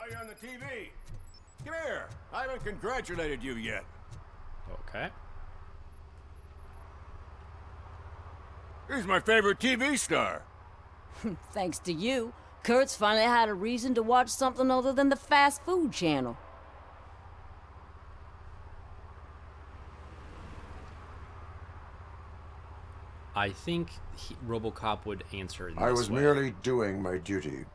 Saw you on the TV. Come here. I haven't congratulated you yet. Okay. He's my favorite TV star. Thanks to you, Kurt's finally had a reason to watch something other than the fast food channel. I think RoboCop would answer in this I was way. merely doing my duty.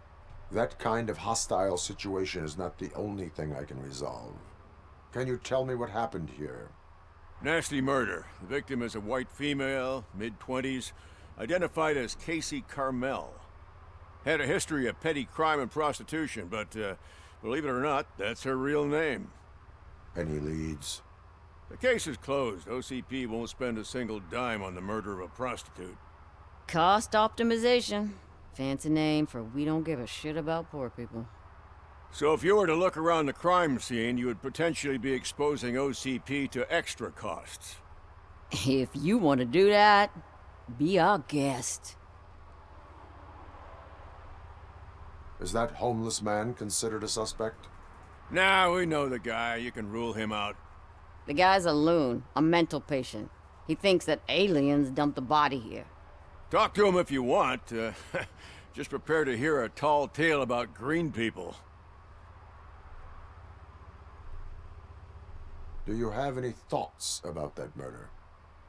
That kind of hostile situation is not the only thing I can resolve. Can you tell me what happened here? Nasty murder. The victim is a white female, mid-20s, identified as Casey Carmel. Had a history of petty crime and prostitution, but believe it or not, that's her real name. Any leads? The case is closed. OCP won't spend a single dime on the murder of a prostitute. Cost optimization. Fancy name for we don't give a shit about poor people. So if you were to look around the crime scene, you would potentially be exposing OCP to extra costs. If you want to do that, be our guest. Is that homeless man considered a suspect? Now we know the guy. You can rule him out. The guy's a loon, a mental patient. He thinks that aliens dumped the body here. Talk to him if you want. Just prepare to hear a tall tale about green people. Do you have any thoughts about that murder?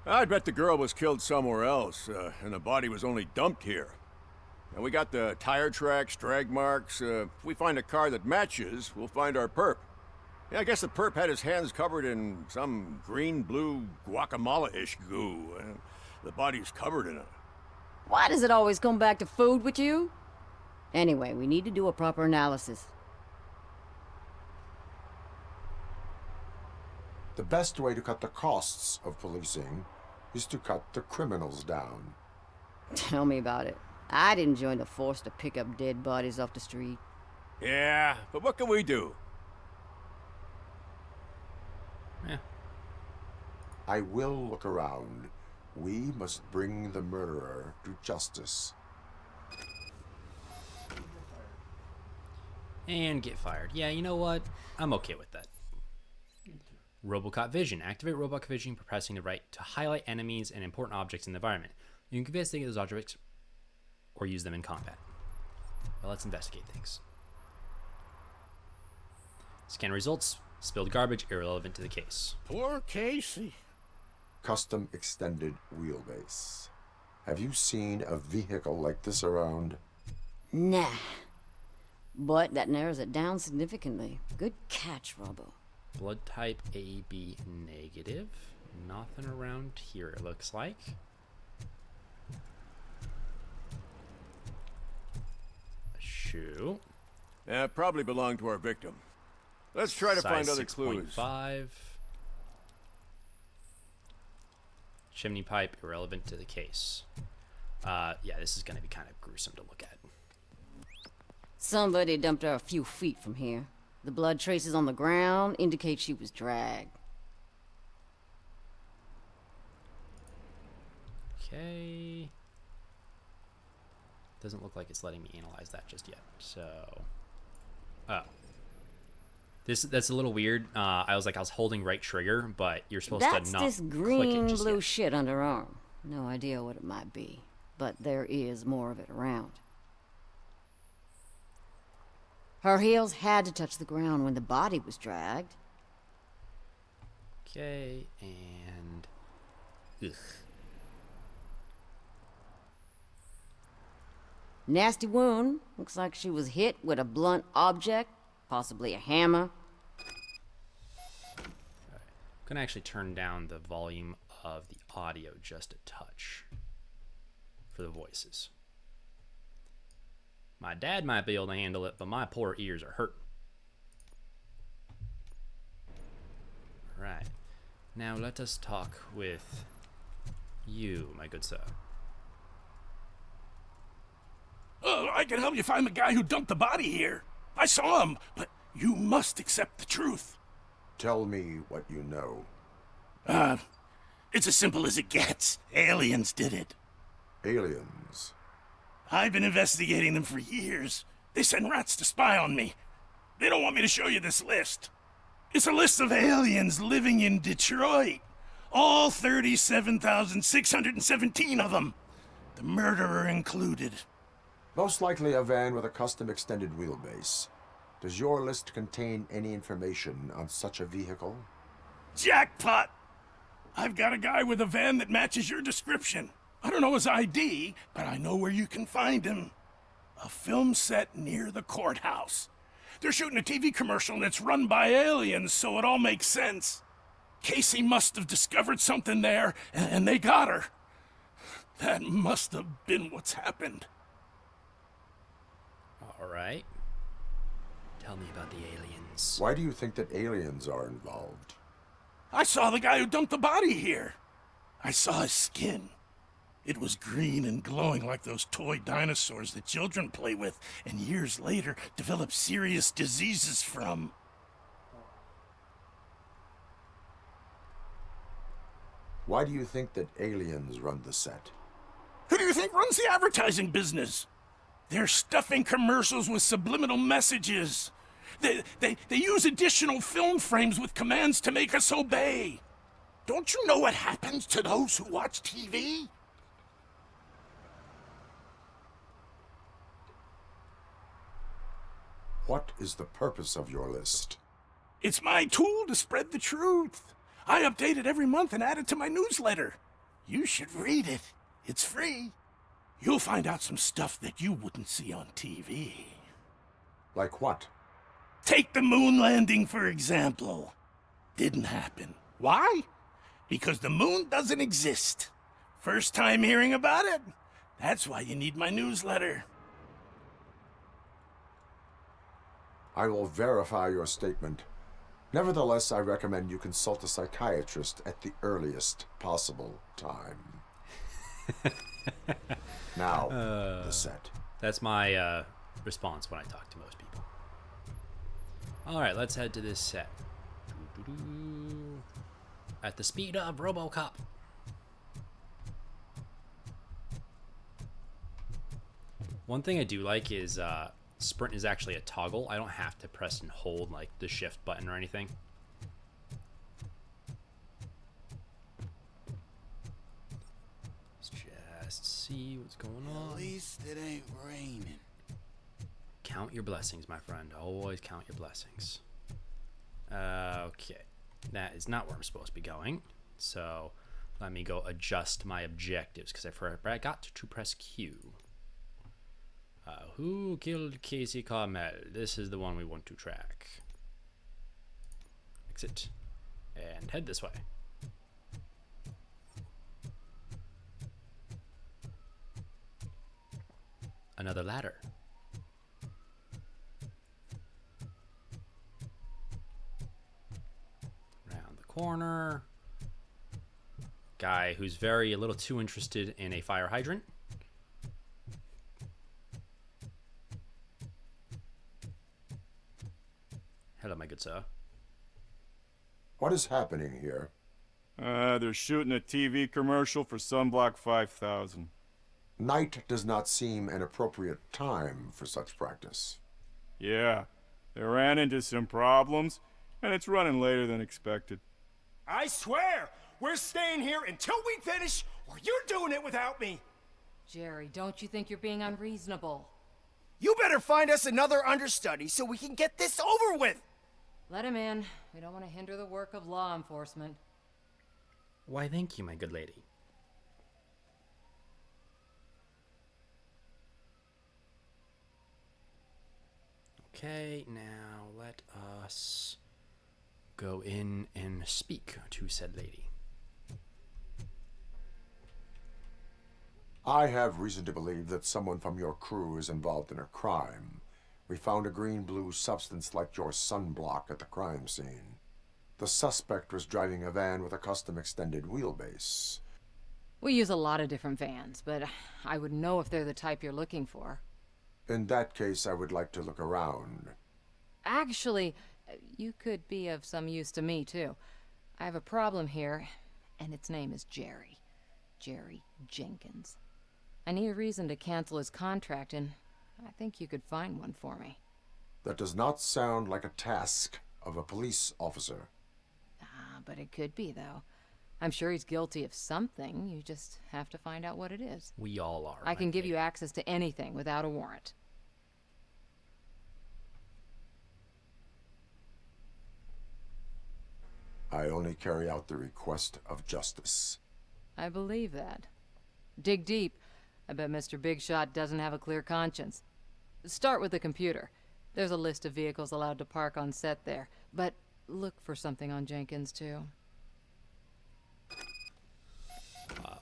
I bet the girl was killed somewhere else, and the body was only dumped here. And we got the tire tracks, drag marks. If we find a car that matches, we'll find our perp. Yeah, I guess the perp had his hands covered in some green-blue guacamole-ish goo. The body's covered in it. Why does it always come back to food with you? Anyway, we need to do a proper analysis. The best way to cut the costs of policing is to cut the criminals down. Tell me about it. I didn't join the force to pick up dead bodies off the street. Yeah, but what can we do? Yeah. I will look around. We must bring the murderer to justice. And get fired. Yeah, you know what? I'm okay with that. RoboCop Vision. Activate RoboCop Vision, pressing the right to highlight enemies and important objects in the environment. You can investigate those objects or use them in combat. Well, let's investigate things. Scan results. Spilled garbage, irrelevant to the case. Poor Casey. Custom extended wheelbase. Have you seen a vehicle like this around? Nah. But that narrows it down significantly. Good catch, Robo. Blood type AB negative. Nothing around here, it looks like. A shoe. Probably belonged to our victim. Let's try to find Size other clues. 6.5. Chimney pipe, irrelevant to the case. Yeah, this is going to be kind of gruesome to look at. Somebody dumped her a few feet from here. The blood traces on the ground indicate she was dragged. Okay. Doesn't look like it's letting me analyze that just yet. So, oh. That's a little weird. I was holding right trigger, but you're supposed to not That's this click green it just blue yet. shit on her arm. No idea what it might be, but there is more of it around. Her heels had to touch the ground when the body was dragged. Okay, and ugh. Nasty wound. Looks like she was hit with a blunt object, possibly a hammer. I'm gonna actually turn down the volume of the audio just a touch for the voices. My dad might be able to handle it, but my poor ears are hurting. Right. Now let us talk with you, my good sir. Oh, I can help you find the guy who dumped the body here. I saw him, but you must accept the truth. Tell me what you know. It's as simple as it gets. Aliens did it. Aliens. I've been investigating them for years. They send rats to spy on me. They don't want me to show you this list. It's a list of aliens living in Detroit. All 37,617 of them. The murderer included. Most likely a van with a custom extended wheelbase. Does your list contain any information on such a vehicle? Jackpot! I've got a guy with a van that matches your description. I don't know his ID, but I know where you can find him. A film set near the courthouse. They're shooting a TV commercial and it's run by aliens, so it all makes sense. Casey must have discovered something there, and they got her. That must have been what's happened. All right. Tell me about the aliens. Why do you think that aliens are involved? I saw the guy who dumped the body here. I saw his skin. It was green and glowing like those toy dinosaurs that children play with and years later develop serious diseases from. Why do you think that aliens run the set? Who do you think runs the advertising business? They're stuffing commercials with subliminal messages. They use additional film frames with commands to make us obey. Don't you know what happens to those who watch TV? What is the purpose of your list? It's my tool to spread the truth. I update it every month and add it to my newsletter. You should read it. It's free. You'll find out some stuff that you wouldn't see on TV. Like what? Take the moon landing, for example. Didn't happen. Why? Because the moon doesn't exist. First time hearing about it? That's why you need my newsletter. I will verify your statement. Nevertheless, I recommend you consult a psychiatrist at the earliest possible time. Now, the set. That's my response when I talk to most people. All right, let's head to this set. At the speed of RoboCop. One thing I do like is sprint is actually a toggle. I don't have to press and hold like the shift button or anything. Let's just see what's going on. At least it ain't raining. Count your blessings, my friend. Always count your blessings. Okay. That is not where I'm supposed to be going. So let me go adjust my objectives because I forgot to press Q. Who killed Casey Carmel? This is the one we want to track. Exit. And head this way. Another ladder. Around the corner. Guy who's a little too interested in a fire hydrant. Hello, my good sir. What is happening here? They're shooting a TV commercial for Sunblock 5000. Night does not seem an appropriate time for such practice. Yeah, they ran into some problems, and it's running later than expected. I swear, we're staying here until we finish, or you're doing it without me. Jerry, don't you think you're being unreasonable? You better find us another understudy so we can get this over with. Let him in. We don't want to hinder the work of law enforcement. Why, thank you, my good lady. Okay, now let us go in and speak to said lady. I have reason to believe that someone from your crew is involved in a crime. We found a green-blue substance like your sunblock at the crime scene. The suspect was driving a van with a custom extended wheelbase. We use a lot of different vans, but I wouldn't know if they're the type you're looking for. In that case, I would like to look around. Actually, you could be of some use to me, too. I have a problem here, and its name is Jerry. Jerry Jenkins. I need a reason to cancel his contract, and I think you could find one for me. That does not sound like a task of a police officer. But it could be, though. I'm sure he's guilty of something. You just have to find out what it is. We all are. I can give you access to anything without a warrant. I only carry out the request of justice. I believe that. Dig deep. I bet Mr. Big Shot doesn't have a clear conscience. Start with the computer. There's a list of vehicles allowed to park on set there, but look for something on Jenkins, too.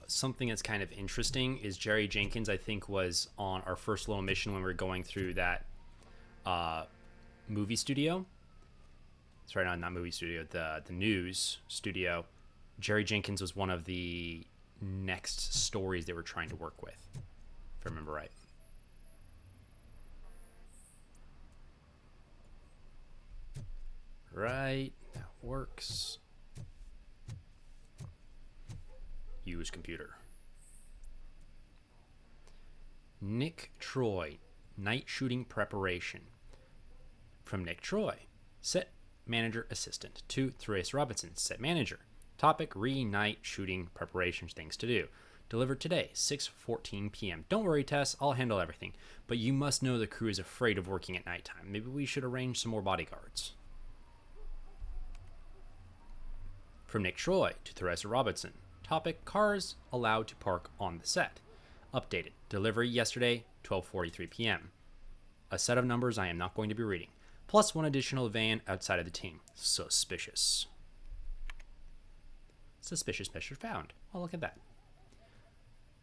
Something that's kind of interesting is Jerry Jenkins, I think, was on our first little mission when we were going through that movie studio. Sorry, not movie studio, the news studio. Jerry Jenkins was one of the next stories they were trying to work with, if I remember right. Right, that works. Use computer. Nick Troy, night shooting preparation. From Nick Troy, set manager assistant, to Therese Robinson, set manager. Topic: night shooting preparations, things to do. Delivered today, 6:14 p.m. Don't worry, Tess, I'll handle everything. But you must know the crew is afraid of working at nighttime. Maybe we should arrange some more bodyguards. From Nick Troy to Theresa Robinson. Topic: cars allowed to park on the set. Updated. Delivery yesterday, 12:43 p.m. A set of numbers I am not going to be reading. Plus one additional van outside of the team. Suspicious. Suspicious measure found. Oh, look at that.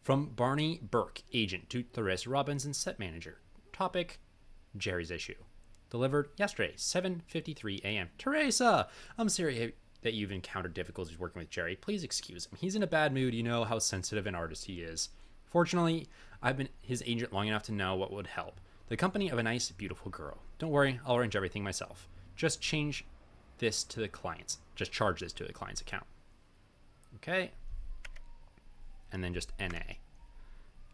From Barney Burke, agent, to Theresa Robinson, set manager. Topic: Jerry's issue. Delivered yesterday, 7:53 a.m. Teresa, I'm sorry that you've encountered difficulties working with Jerry. Please excuse him. He's in a bad mood. You know how sensitive an artist he is. Fortunately, I've been his agent long enough to know what would help. The company of a nice, beautiful girl. Don't worry, I'll arrange everything myself. Just charge this to the client's account. Okay. And then just NA.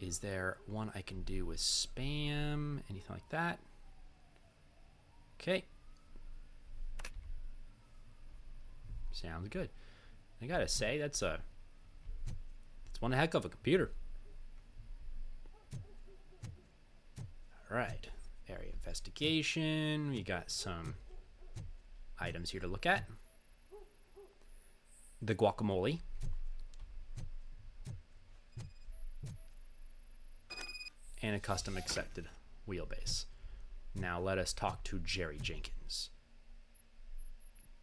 Is there one I can do with spam? Anything like that? Okay. Sounds good. I gotta say, that's one heck of a computer. Alright. Area investigation. We got some items here to look at. The guacamole. And a custom accepted wheelbase. Now let us talk to Jerry Jenkins.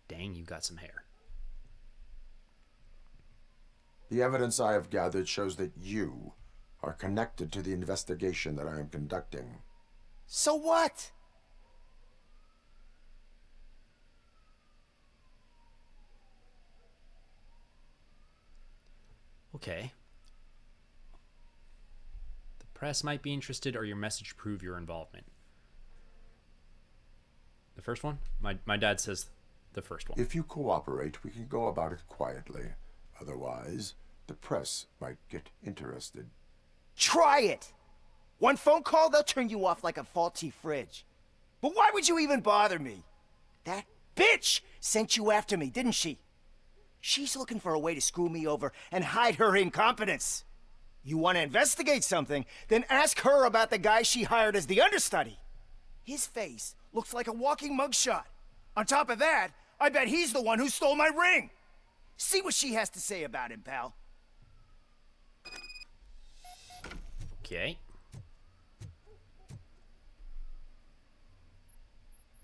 Dang, you got some hair. The evidence I have gathered shows that you are connected to the investigation that I am conducting. So what? Okay. The press might be interested, or your message prove your involvement. The first one? My dad says the first one. If you cooperate, we can go about it quietly. Otherwise, the press might get interested. Try it! One phone call, they'll turn you off like a faulty fridge. But why would you even bother me? That bitch sent you after me, didn't she? She's looking for a way to screw me over and hide her incompetence. You want to investigate something, then ask her about the guy she hired as the understudy. His face looks like a walking mugshot. On top of that, I bet he's the one who stole my ring. See what she has to say about him, pal. Okay.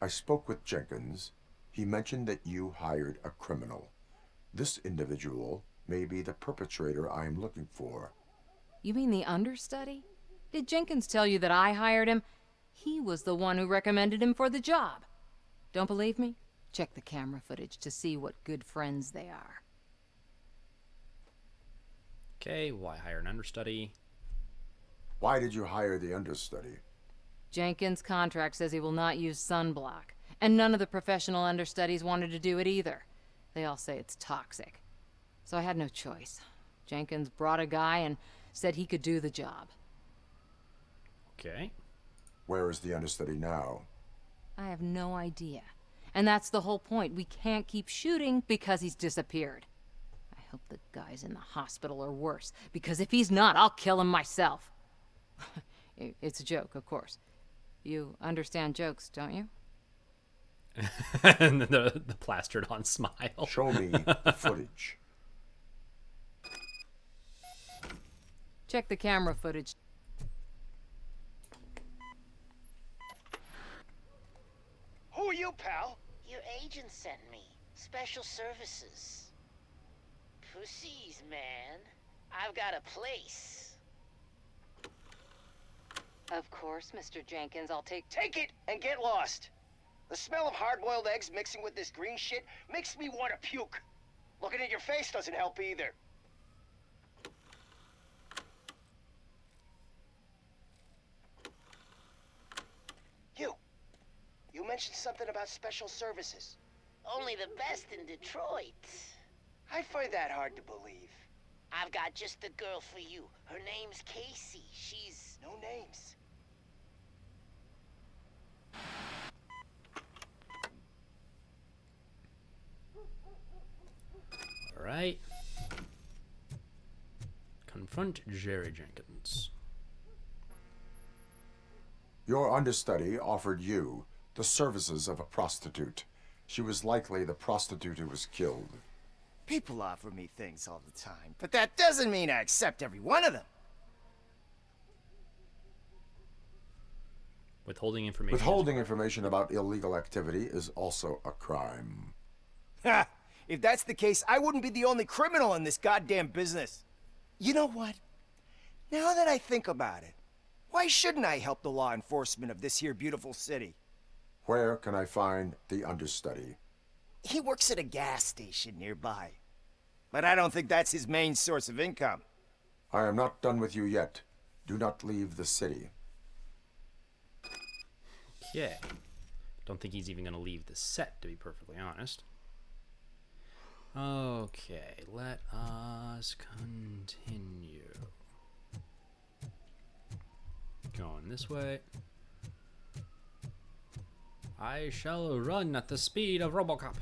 I spoke with Jenkins. He mentioned that you hired a criminal. This individual may be the perpetrator I am looking for. You mean the understudy? Did Jenkins tell you that I hired him? He was the one who recommended him for the job. Don't believe me? Check the camera footage to see what good friends they are. Okay, why hire an understudy? Why did you hire the understudy? Jenkins' contract says he will not use sunblock, and none of the professional understudies wanted to do it either. They all say it's toxic. So I had no choice. Jenkins brought a guy and said he could do the job. Okay. Where is the understudy now? I have no idea. And that's the whole point. We can't keep shooting because he's disappeared. I hope the guy's in the hospital or worse, because if he's not, I'll kill him myself. It's a joke, of course. You understand jokes, don't you? And the plastered on smile. Show me the footage. Check the camera footage. Who are you, pal? Your agent sent me. Special services. Pussies, man. I've got a place. Of course, Mr. Jenkins, I'll take... Take it and get lost. The smell of hard-boiled eggs mixing with this green shit makes me want to puke. Looking at your face doesn't help either. You mentioned something about special services. Only the best in Detroit. I find that hard to believe. I've got just the girl for you. Her name's Casey. She's... No names. All right. Confront Jerry Jenkins. Your understudy offered you the services of a prostitute. She was likely the prostitute who was killed. People offer me things all the time, but that doesn't mean I accept every one of them. Withholding information. Withholding information about illegal activity is also a crime. Ha! If that's the case, I wouldn't be the only criminal in this goddamn business. You know what? Now that I think about it, why shouldn't I help the law enforcement of this here beautiful city? Where can I find the understudy? He works at a gas station nearby. But I don't think that's his main source of income. I am not done with you yet. Do not leave the city. Okay. Don't think he's even going to leave the set, to be perfectly honest. Okay, let us continue. Going this way. I shall run at the speed of RoboCop.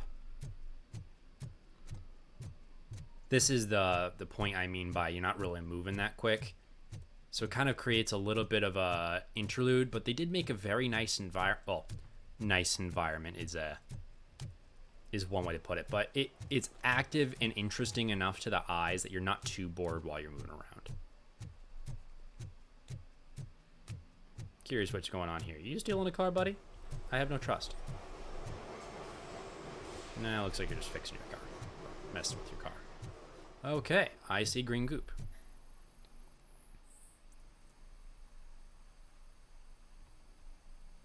This is the point I mean by you're not really moving that quick. So it kind of creates a little bit of a interlude, but they did make a very nice environment. Well, nice environment is one way to put it, but it's active and interesting enough to the eyes that you're not too bored while you're moving around. Curious what's going on here. You stealing a car, buddy? I have no trust. Nah, looks like you're just fixing your car. Messing with your car. Okay, I see green goop.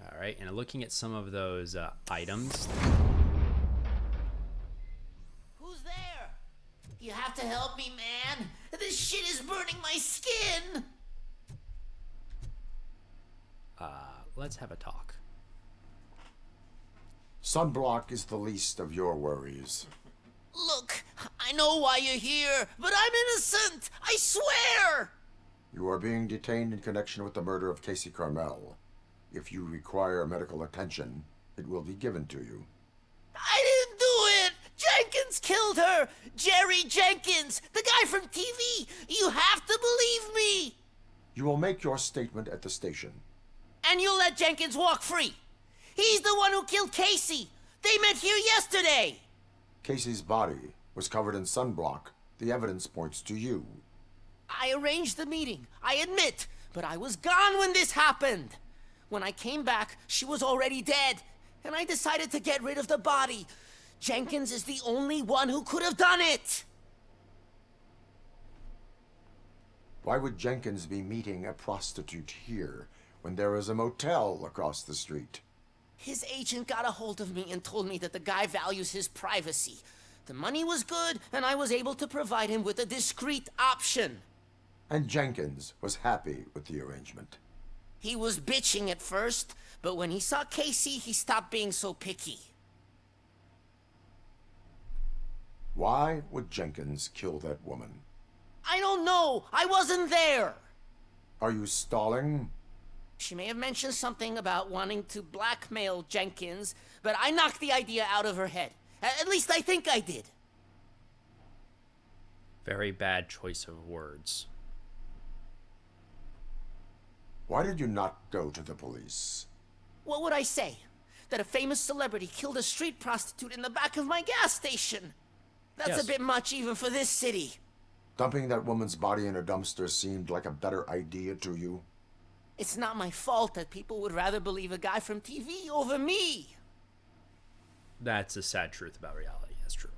Alright, and looking at some of those items. Who's there? You have to help me, man. This shit is burning my skin. Let's have a talk. Sunblock is the least of your worries. Look, I know why you're here, but I'm innocent. I swear. You are being detained in connection with the murder of Casey Carmel. If you require medical attention, it will be given to you. I didn't do it. Jenkins killed her. Jerry Jenkins, the guy from TV. You have to believe me. You will make your statement at the station. And you'll let Jenkins walk free. He's the one who killed Casey. They met here yesterday. Casey's body was covered in sunblock. The evidence points to you. I arranged the meeting, I admit, but I was gone when this happened. When I came back, she was already dead, and I decided to get rid of the body. Jenkins is the only one who could have done it. Why would Jenkins be meeting a prostitute here when there is a motel across the street? His agent got a hold of me and told me that the guy values his privacy. The money was good, and I was able to provide him with a discreet option. And Jenkins was happy with the arrangement. He was bitching at first, but when he saw Casey, he stopped being so picky. Why would Jenkins kill that woman? I don't know. I wasn't there. Are you stalling? She may have mentioned something about wanting to blackmail Jenkins, but I knocked the idea out of her head. At least I think I did. Very bad choice of words. Why did you not go to the police? What would I say? That a famous celebrity killed a street prostitute in the back of my gas station? That's Yes. a bit much even for this city. Dumping that woman's body in a dumpster seemed like a better idea to you? It's not my fault that people would rather believe a guy from TV over me. That's a sad truth about reality. That's true.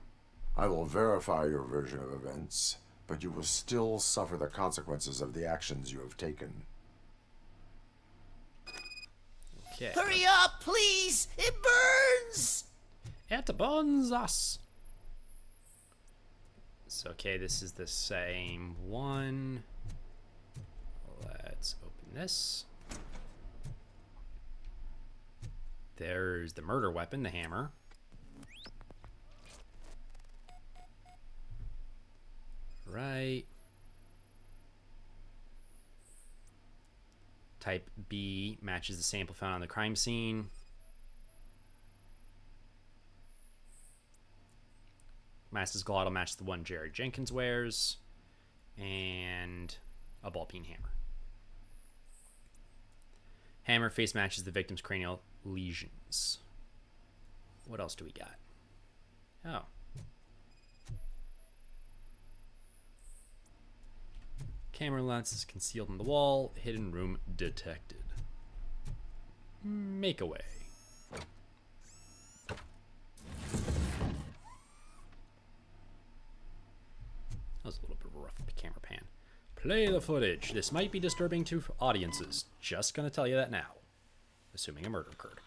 I will verify your version of events, but you will still suffer the consequences of the actions you have taken. Okay. Hurry up, please! It burns! It burns us. So, okay, this is the same one. Let's open this. There's the murder weapon, the hammer. Right. Type B matches the sample found on the crime scene. Master's glottal matches the one Jared Jenkins wears. And a ball peen hammer. Hammer face matches the victim's cranial lesions. What else do we got? Oh. Camera lens is concealed in the wall. Hidden room detected. Make away. That was a little bit of a rough camera pan. Play the footage. This might be disturbing to audiences. Just gonna tell you that now. Assuming a murder occurred.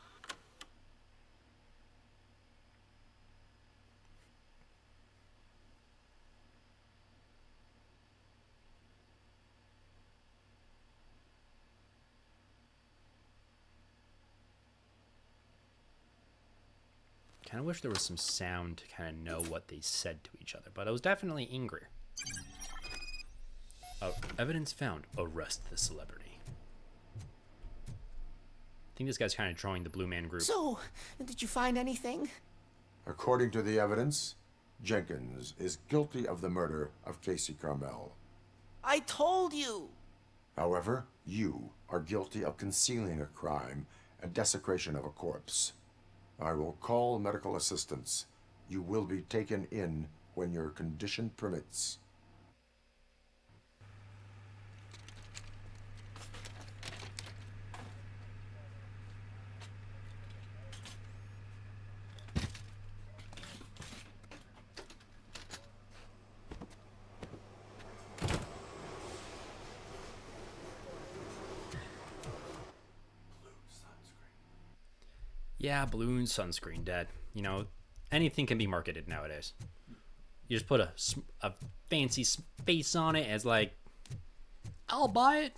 Kind of wish there was some sound to kind of know what they said to each other, but it was definitely angry. Oh, evidence found. Arrest the celebrity. I think this guy's kind of drawing the Blue Man Group. So, did you find anything? According to the evidence, Jenkins is guilty of the murder of Casey Carmel. I told you! However, you are guilty of concealing a crime and desecration of a corpse. I will call medical assistance. You will be taken in when your condition permits. Yeah, balloon sunscreen, Dad. You know, anything can be marketed nowadays. You just put a fancy face on it as like, I'll buy it.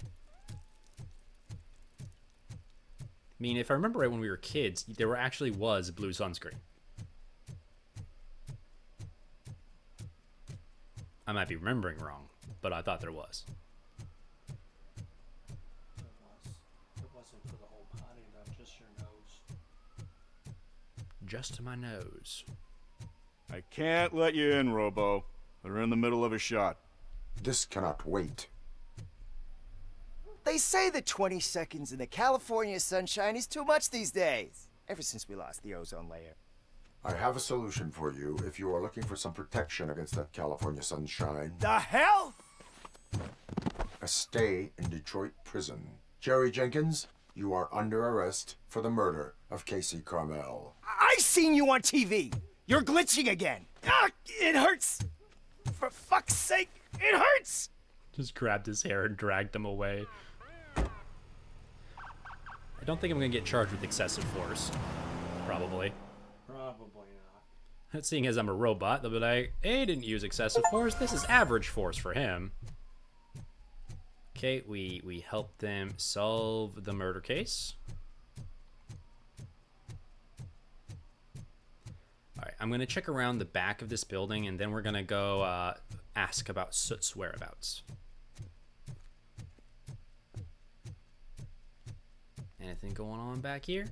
I mean, if I remember right, when we were kids, there actually was blue sunscreen. I might be remembering wrong, but I thought there was. It wasn't for the whole body, though, just your nose. Just to my nose. I can't let you in, Robo. They're in the middle of a shot. This cannot wait. They say that 20 seconds in the California sunshine is too much these days. Ever since we lost the ozone layer. I have a solution for you if you are looking for some protection against that California sunshine. The hell? A stay in Detroit prison. Jerry Jenkins, you are under arrest for the murder of Casey Carmel. I seen you on TV. You're glitching again. Ah, it hurts. For fuck's sake, it hurts. Just grabbed his hair and dragged him away. I don't think I'm gonna get charged with excessive force. Probably. Probably not. Seeing as I'm a robot, they'll be like, hey, didn't use excessive force. This is average force for him. Okay, we helped them solve the murder case. Alright, I'm gonna check around the back of this building and then we're gonna go ask about Soot's whereabouts. Anything going on back here?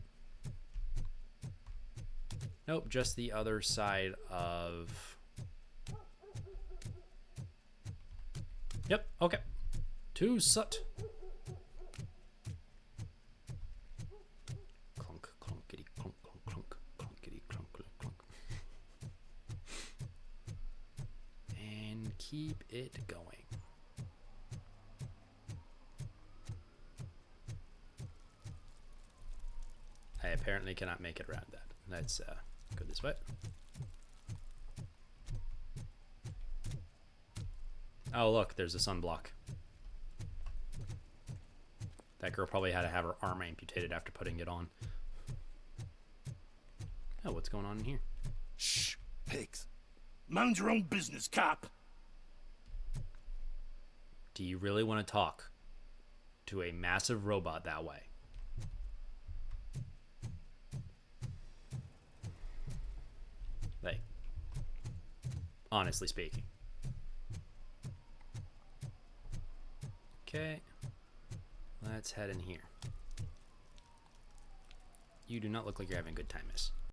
Nope, just the other side of... Yep, okay. To Sut. Clunk, clunkity, clunk, clunk, clunk, clunkity, clunk, clunk, clunk. And keep it going. I apparently cannot make it around that. Let's go this way. Oh, look, there's a sunblock. That girl probably had to have her arm amputated after putting it on. Oh, what's going on in here? Shh, pigs. Mind your own business, cop. Do you really want to talk to a massive robot that way? Like, honestly speaking. Okay. Let's head in here. You do not look like you're having a good time, miss.